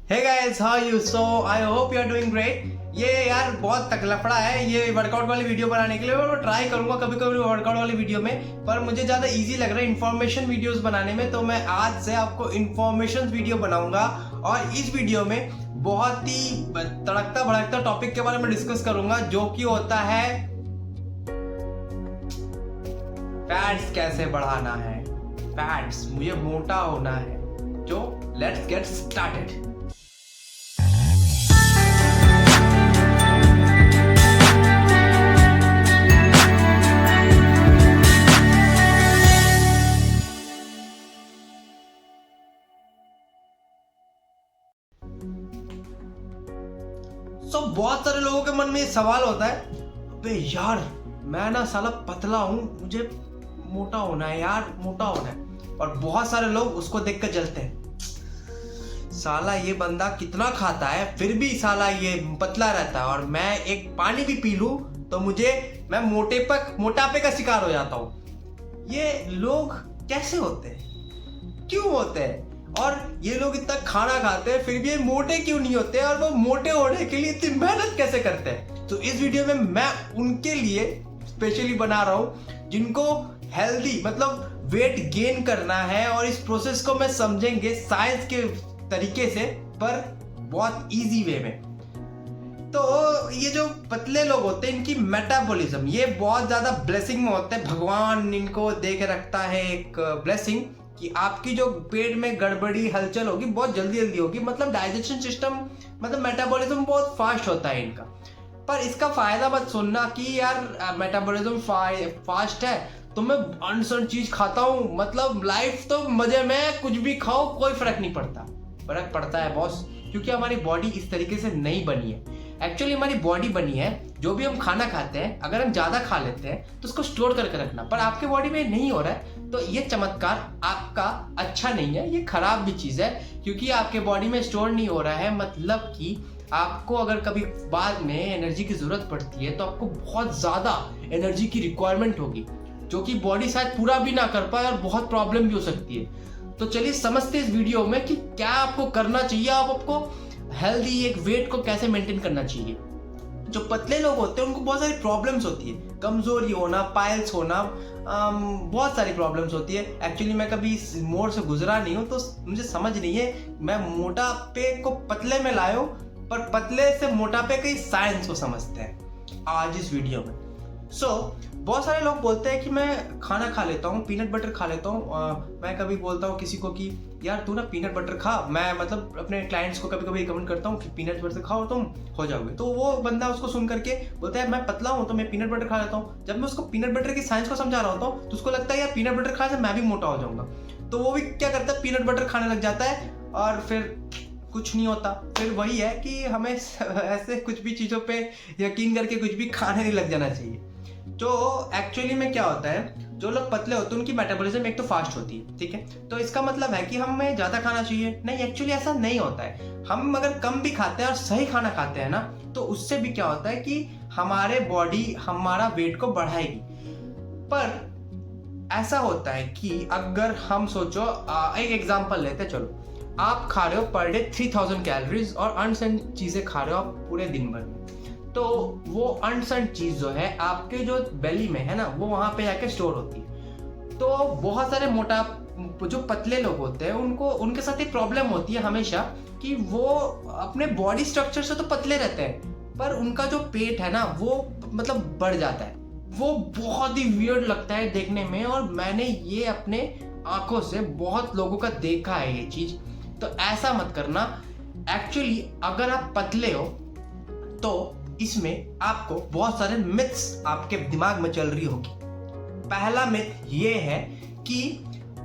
Hey guys, how you? So I hope you are doing great. ये यार बहुत तकलफड़ा है ये वर्कआउट वाली वीडियो बनाने के लिए। मैं ट्राई करूंगा कभी कभी वर्कआउट वाली वीडियो में, पर मुझे ज़्यादा इजी लग रहा है इन्फॉर्मेशन वीडियोस बनाने में। तो मैं आज से आपको इन्फॉर्मेशन वीडियो बनाऊंगा और इस वीडियो में बहुत ही तड़कता भड़कता टॉपिक के बारे में डिस्कस करूंगा, जो कि होता है फैट्स कैसे बढ़ाना है। फैट्स, मुझे मोटा होना है। जो लेट्स गेट स्टार्टेड। बहुत सारे लोगों के मन में ये सवाल होता है, अबे यार मैं ना साला पतला हूं, मुझे मोटा होना है यार, मोटा होना है। और बहुत सारे लोग उसको देख कर जलते हैं, साला ये बंदा कितना खाता है फिर भी साला ये पतला रहता है, और मैं एक पानी भी पी लूं तो मैं मोटापे का शिकार हो जाता हूं। ये लोग कैसे होते हैं, क्यों होते हैं? और ये लोग इतना खाना खाते हैं फिर भी ये मोटे क्यों नहीं होते, और वो मोटे होने के लिए इतनी मेहनत कैसे करते हैं? तो इस वीडियो में मैं उनके लिए स्पेशली बना रहा हूं जिनको हेल्दी मतलब वेट गेन करना है, और इस प्रोसेस को मैं समझेंगे साइंस के तरीके से, पर बहुत इजी वे में। तो ये जो पतले लोग होते हैं इनकी मेटाबॉलिज्म ये बहुत ज्यादा ब्लेसिंग में होते हैं। भगवान इनको दे के रखता है एक ब्लेसिंग कि आपकी जो पेट में गड़बड़ी हलचल होगी बहुत जल्दी जल्दी होगी, मतलब डाइजेशन सिस्टम मतलब मेटाबॉलिज्म बहुत फास्ट होता है इनका। पर इसका फायदा मत सुनना कि यार मेटाबॉलिज्म फास्ट है तो मैं अनसन चीज खाता हूँ, मतलब लाइफ तो मजे में, कुछ भी खाओ कोई फर्क नहीं पड़ता। फर्क पड़ता है बॉस, क्योंकि हमारी बॉडी इस तरीके से नहीं बनी है। एक्चुअली हमारी बॉडी बनी है, जो भी हम खाना खाते हैं अगर हम ज्यादा खा लेते हैं तो उसको स्टोर करके रखना, पर आपके बॉडी में नहीं हो रहा है। तो ये चमत्कार आपका अच्छा नहीं है, ये खराब भी चीज है, क्योंकि आपके बॉडी में स्टोर नहीं हो रहा है। मतलब कि आपको अगर कभी बाद में एनर्जी की जरूरत पड़ती है तो आपको बहुत ज्यादा एनर्जी की रिक्वायरमेंट होगी, जो कि बॉडी शायद पूरा भी ना कर पाए और बहुत प्रॉब्लम भी हो सकती है। तो चलिए समझते इस वीडियो में कि क्या आपको करना चाहिए, आपको हेल्दी एक वेट को कैसे मेंटेन करना चाहिए। जो पतले लोग होते हैं उनको बहुत सारी प्रॉब्लम्स होती है, कमजोरी होना, पाइल्स होना, बहुत सारी प्रॉब्लम्स होती है। एक्चुअली मैं कभी इस मोड़ से गुजरा नहीं हूँ तो मुझे समझ नहीं है। मैं मोटापे को पतले में लाया हूँ, पर पतले से मोटापे के साइंस को समझते हैं आज इस वीडियो में। बहुत सारे लोग बोलते हैं कि मैं खाना खा लेता हूँ, पीनट बटर खा लेता हूँ। मैं कभी बोलता हूँ किसी को कि यार तू ना पीनट बटर खा, मैं मतलब अपने क्लाइंट्स को कभी कभी रिकमेंड करता हूँ कि पीनट बटर खाओ तुम हो जाओगे। तो वो बंदा उसको सुन करके बोलता है मैं पतला हूँ तो मैं पीनट बटर खा लेता हूँ। जब मैं उसको पीनट बटर की साइंस को समझा रहा होता हूँ तो उसको लगता है यार पीनट बटर खाने से मैं भी मोटा हो जाऊंगा। तो वो भी क्या करता है, पीनट बटर खाने लग जाता है, और फिर कुछ नहीं होता। फिर वही है कि हमें ऐसे कुछ भी चीज़ों पे यकीन करके कुछ भी खाने नहीं लग जाना चाहिए। तो एक्चुअली में क्या होता है, जो लोग पतले होते हैं उनकी मेटाबॉलिज्म एक तो फास्ट होती है, ठीक है। तो इसका मतलब है कि हमें ज्यादा खाना चाहिए नहीं, एक्चुअली ऐसा नहीं होता है। हम अगर कम भी खाते हैं और सही खाना खाते हैं ना, तो उससे भी क्या होता है कि हमारे बॉडी हमारा वेट को बढ़ाएगी। पर ऐसा होता है कि अगर हम सोचो, एक एग्जांपल लेते हैं, चलो आप खा रहे हो पर डे 3000 कैलोरीज और अनसन चीजें खा रहे हो आप पूरे दिन भर में, तो वो अनसन चीज जो है आपके जो बेली में है ना, वो वहां पे जाके स्टोर होती है। तो बहुत सारे जो पतले लोग होते हैं उनके साथ एक प्रॉब्लम होती है हमेशा कि वो अपने बॉडी स्ट्रक्चर से तो पतले रहते हैं, पर उनका जो पेट है ना वो मतलब बढ़ जाता है। वो बहुत ही वियर्ड लगता है देखने में, और मैंने ये अपने आंखों से बहुत लोगों का देखा है ये चीज। तो ऐसा मत करना। एक्चुअली अगर आप पतले हो तो इसमें आपको बहुत सारे मिथ्स आपके दिमाग में चल रही होगी। पहला मिथ ये है कि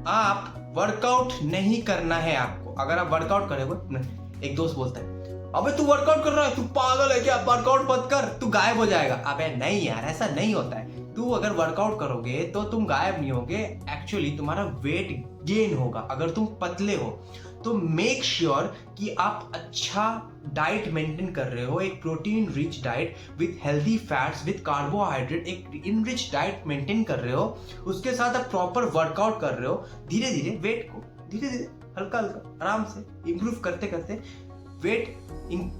आप वर्कआउट नहीं करना है आपको। अगर आप वर्कआउट करोगे, एक दोस्त बोलता है अबे तू वर्कआउट कर रहा है, तू पागल है क्या, वर्कआउट मत कर, तू गायब हो जाएगा। अबे नहीं यार, ऐसा नहीं होता है। तू अगर वर्कआउट करोगे तो तुम गायब नहीं होगे, एक्चुअली तुम्हारा वेट गेन होगा। अगर तुम पतले हो तो मेक श्योर कि आप अच्छा डाइट मेंटेन कर रहे हो, एक protein rich diet with healthy fats with carbohydrate, एक इनरिच डाइट मेंटेन कर रहे हो। उसके साथ आप प्रॉपर वर्कआउट कर रहे हो। धीरे धीरे वेट को धीरे धीरे हल्का हल्का आराम से इंप्रूव करते करते वेट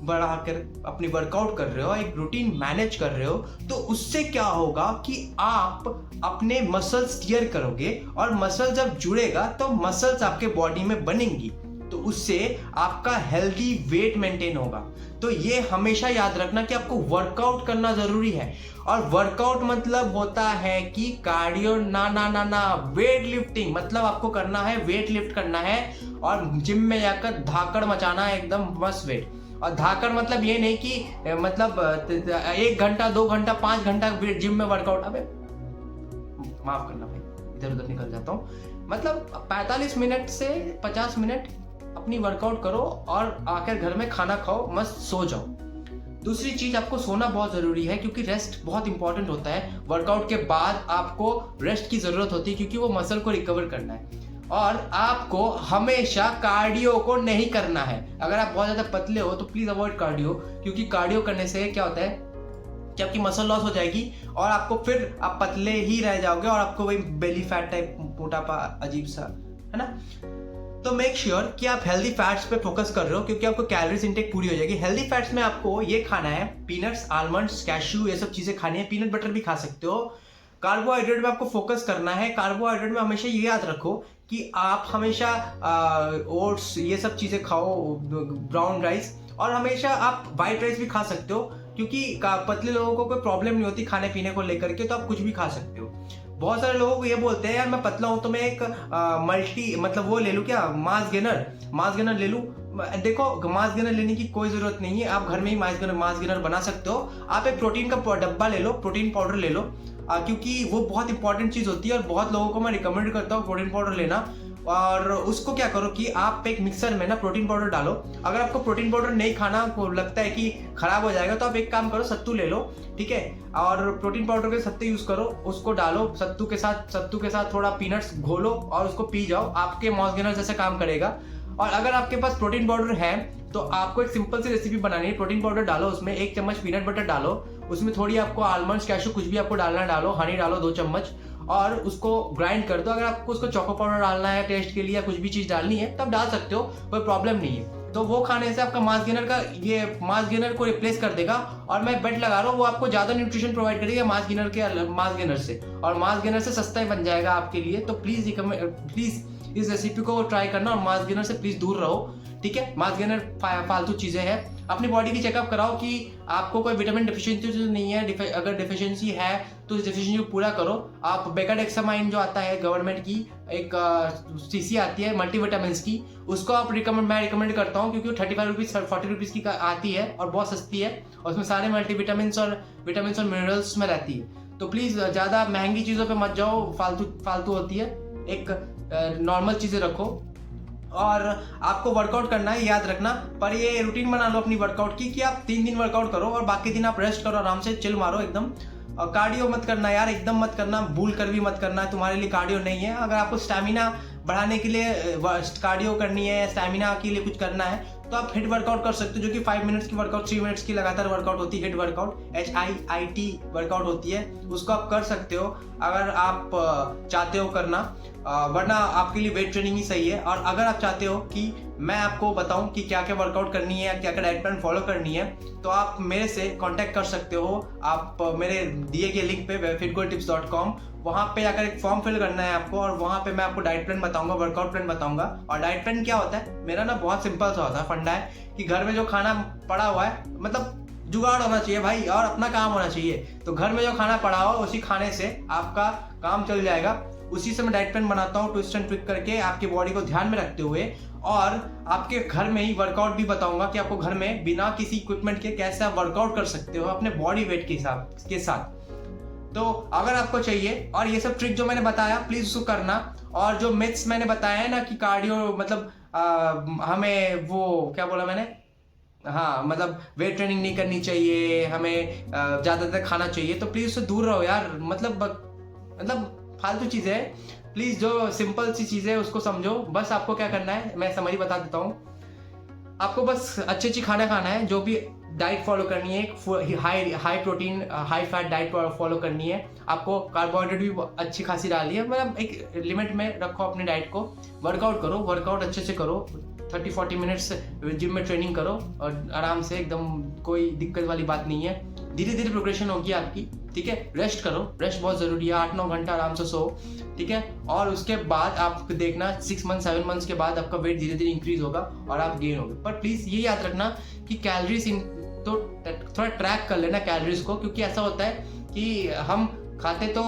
बढ़ाकर अपनी वर्कआउट कर रहे हो, एक रूटीन मैनेज कर रहे हो, तो उससे क्या होगा कि आप अपने मसल्स टियर करोगे और मसल जब जुड़ेगा तो मसल्स आपके बॉडी में बनेंगी, तो उससे आपका हेल्दी वेट मेंटेन होगा। तो ये हमेशा याद रखना कि आपको वर्कआउट करना जरूरी है। और वर्कआउट मतलब होता है कि कार्डियो ना, वेट लिफ्टिंग मतलब आपको करना है, वेट लिफ्ट करना है और जिम में जाकर धाकड़ मचाना है, एकदम मस्त वेट। और धाकड़ मतलब ये नहीं कि मतलब 1 घंटा 2 घंटा 5 घंटा जिम में वर्कआउट, अबे माफ करना भाई, इधर उधर निकल जाता हूँ। मतलब 45 मिनट से 50 मिनट अपनी वर्कआउट करो और आकर घर में खाना खाओ, मस्त सो जाओ। दूसरी चीज, आपको सोना बहुत जरूरी है, क्योंकि रेस्ट बहुत इंपॉर्टेंट होता है। वर्कआउट के बाद आपको रेस्ट की जरूरत होती है, क्योंकि वो मसल को रिकवर करना है। और आपको हमेशा कार्डियो को नहीं करना है। अगर आप बहुत ज्यादा पतले हो तो प्लीज अवॉइड कार्डियो, क्योंकि कार्डियो करने से क्या होता है कि आपकी मसल लॉस हो जाएगी और आपको फिर आप पतले ही रह जाओगे और आपको वही बेली फैट टाइप मोटापा अजीब सा, है ना। तो मेक श्योर कि आप हेल्दी फैट्स पे फोकस कर रहे हो, क्योंकि आपको कैलोरीज इंटेक पूरी हो जाएगी। हेल्दी फैट्स में आपको ये खाना है, पीनट्स, आलमंड्स, कैश्यू, ये सब चीजें खानी है। पीनट बटर भी खा सकते हो। कार्बोहाइड्रेट में आपको फोकस करना है। कार्बोहाइड्रेट में हमेशा ये याद रखो कि आप हमेशा ओट्स ये सब चीजें खाओ, ब्राउन राइस, और हमेशा आप वाइट राइस भी खा सकते हो, क्योंकि पतले लोगों को कोई प्रॉब्लम नहीं होती खाने पीने को लेकर के, तो आप कुछ भी खा सकते हो। बहुत सारे लोगों को ये बोलते हैं यार मैं पतला हूं तो मैं एक मल्टी मतलब वो ले लूं, क्या मास गेनर ले लूं। देखो, मास गेनर लेने की कोई जरूरत नहीं है, आप घर में ही मास गेनर बना सकते हो। आप एक प्रोटीन का डब्बा ले लो, प्रोटीन पाउडर ले लो, क्योंकि वो बहुत इंपॉर्टेंट चीज होती है और बहुत लोगों को मैं रिकमेंड करता हूँ प्रोटीन पाउडर लेना। और उसको क्या करो कि आप एक मिक्सर में ना प्रोटीन पाउडर डालो। अगर आपको प्रोटीन पाउडर नहीं खाना, आपको लगता है कि खराब हो जाएगा, तो आप एक काम करो, सत्तू ले लो, ठीक है, और प्रोटीन पाउडर के सत्तू यूज करो, उसको डालो सत्तू के साथ थोड़ा पीनट्स घोलो और उसको पी जाओ, आपके मॉस गेनर जैसे काम करेगा। और अगर आपके पास प्रोटीन पाउडर है तो आपको एक सिंपल सी रेसिपी बनानी है। प्रोटीन पाउडर डालो, उसमें 1 चम्मच पीनट बटर डालो, उसमें थोड़ी आपको आलमंड्स, कैशू, कुछ भी आपको डालना डालो, हनी डालो 2 चम्मच, और उसको ग्राइंड कर दो। अगर आपको उसको चोको पाउडर डालना है टेस्ट के लिए या कुछ भी चीज डालनी है तब डाल सकते हो, कोई प्रॉब्लम नहीं है। तो वो खाने से आपका मास गेनर को रिप्लेस कर देगा। और मैं बेट लगा रहा हूँ वो आपको ज्यादा न्यूट्रिशन प्रोवाइड करेगा मास गेनर से, और मास गेनर से सस्ता ही बन जाएगा आपके लिए। तो प्लीज इस रेसिपी को ट्राई करना और मास गेनर से प्लीज दूर रहो, ठीक है। मास गेनर फालतू चीजें हैं। अपनी बॉडी की चेकअप कराओ कि आपको कोई विटामिन डिफिशियंसी तो नहीं है। अगर डिफिशियंसी है तो इस डिफिशियंसी को पूरा करो। आप बेकाडेक्सामाइन जो आता है गवर्नमेंट की एक सीसी आती है मल्टीविटामिन की, उसको आप मैं रिकमेंड करता हूँ, क्योंकि वो 35 रुपीज 40 रुपीज की आती है और बहुत सस्ती है, और उसमें सारे मल्टीविटामिन और मिनरल्स में रहती है। तो प्लीज ज्यादा महंगी चीजों पे मत जाओ, फालतू होती है। एक नॉर्मल चीजें रखो। और आपको वर्कआउट करना है, याद रखना, पर ये रूटीन बना लो अपनी वर्कआउट की कि आप 3 दिन वर्कआउट करो और बाकी दिन आप रेस्ट करो, आराम से चिल मारो एकदम। और कार्डियो मत करना यार, एकदम मत करना, भूल कर भी मत करना, तुम्हारे लिए कार्डियो नहीं है। अगर आपको स्टैमिना बढ़ाने के लिए कार्डियो करनी है, स्टैमिना के लिए कुछ करना है, तो आप हिट वर्कआउट कर सकते हो, जो कि 5 मिनट्स की वर्कआउट, 3 मिनट्स की लगातार वर्कआउट होती है, हिट वर्कआउट, HIIT वर्कआउट होती है, उसको आप कर सकते हो अगर आप चाहते हो करना। वरना आपके लिए वेट ट्रेनिंग ही सही है। और अगर आप चाहते हो कि मैं आपको बताऊं कि क्या क्या वर्कआउट करनी है, क्या क्या डाइट प्लान फॉलो करनी है, तो आप मेरे से कांटेक्ट कर सकते हो। आप मेरे दिए गए लिंक पे fitgoaltips.com, वहाँ पे जाकर एक फॉर्म फिल करना है आपको, और वहाँ पे मैं आपको डाइट प्लान बताऊंगा, वर्कआउट प्लान बताऊंगा। और डाइट प्लान क्या होता है मेरा ना, बहुत सिंपल सा होता है, फंडा है कि घर में जो खाना पड़ा हुआ है, मतलब जुगाड़ होना चाहिए भाई और अपना काम होना चाहिए। तो घर में जो खाना पड़ा हो उसी खाने से आपका काम चल जाएगा। उसी से मैं डाइट प्लान बनाता हूँ, ट्विस्ट एंड ट्रिक करके, आपकी बॉडी को ध्यान में रखते हुए। और आपके घर में ही वर्कआउट भी बताऊंगा कि आपको घर में बिना किसी इक्विपमेंट के कैसे आप वर्कआउट कर सकते हो अपने बॉडी वेट के साथ। तो अगर आपको चाहिए, और ये सब ट्रिक जो मैंने बताया प्लीज उसको करना। और जो मिथ्स मैंने बताया है ना कि कार्डियो मतलब हमें वो क्या बोला मैंने, हाँ मतलब वेट ट्रेनिंग नहीं करनी चाहिए, हमें ज्यादातर खाना चाहिए, तो प्लीज उससे दूर रहो यार। मतलब फालतू चीजें है, प्लीज जो सिंपल सी चीजें उसको समझो। बस आपको क्या करना है, मैं समरी बता देता हूँ। आपको बस अच्छी खाना खाना है, जो भी डाइट फॉलो करनी है, high protein high fat diet follow करनी है। आपको कार्बोहाइड्रेट भी अच्छी खासी डालनी है, मतलब एक लिमिट में रखो अपने डाइट को। वर्कआउट करो, वर्कआउट अच्छे से करो, 30-40 मिनट्स जिम में ट्रेनिंग करो और आराम से, एकदम कोई दिक्कत वाली बात नहीं है। धीरे धीरे प्रोग्रेशन होगी आपकी, ठीक है। रेस्ट करो, रेस्ट बहुत ज़रूरी है, 8-9 घंटा आराम से सो, ठीक है। और उसके बाद आप देखना 6 मंथ 7 मंथ्स के बाद आपका वेट धीरे धीरे इंक्रीज होगा और आप गेन होगे। पर प्लीज़ ये याद रखना कि कैलोरीज तो थोड़ा ट्रैक कर लेना कैलोरीज को, क्योंकि ऐसा होता है कि हम खाते तो,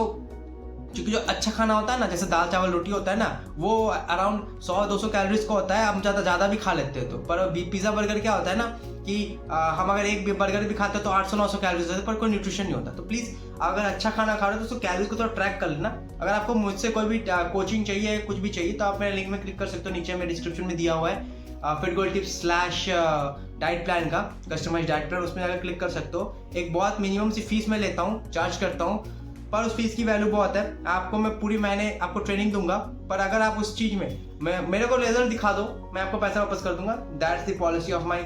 क्योंकि जो अच्छा खाना होता है ना, जैसे दाल चावल रोटी होता है ना, वो अराउंड 100-200 कैलोरीज का होता है, हम ज़्यादा भी खा लेते हैं। तो पर पिज़्ज़ा बर्गर क्या होता है ना कि हम अगर एक बर्गर भी खाते हैं तो 800-900 कैलोरीज होते हैं, पर कोई न्यूट्रिशन नहीं होता। तो प्लीज़ अगर अच्छा खाना खा रहे हो तो कैलोरीज को थोड़ा ट्रैक कर लेना। अगर आपको मुझसे कोई भी कोचिंग चाहिए, कुछ भी चाहिए, तो आप मेरे लिंक में क्लिक कर सकते हो, नीचे में डिस्क्रिप्शन में दिया हुआ है FitGoalTips/डाइट प्लान का कस्टमाइज डाइट प्लान, उसमें जाकर क्लिक कर सकते हो। एक बहुत मिनिमम सी फीस मैं लेता हूँ, चार्ज करता हूँ, पर उस फीस की वैल्यू बहुत है। आपको मैं पूरी महीने आपको ट्रेनिंग दूंगा, पर अगर आप उस चीज़ में मेरे को रिजल्ट दिखा दो, मैं आपको पैसा वापस कर दूंगा। That's the policy of my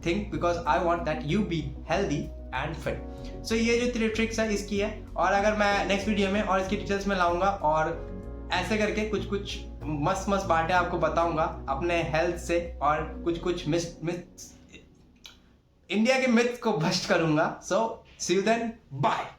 thing, because I want that you be healthy and fit. So ये जो 3 ट्रिक्स है इसकी है, और अगर मैं नेक्स्ट वीडियो में और इसकी डिटेल्स में लाऊंगा और ऐसे करके कुछ मस्त बातें आपको बताऊंगा अपने हेल्थ से, और कुछ इंडिया के मिथ को भ्रष्ट करूंगा। सो सी यू देन, बाय।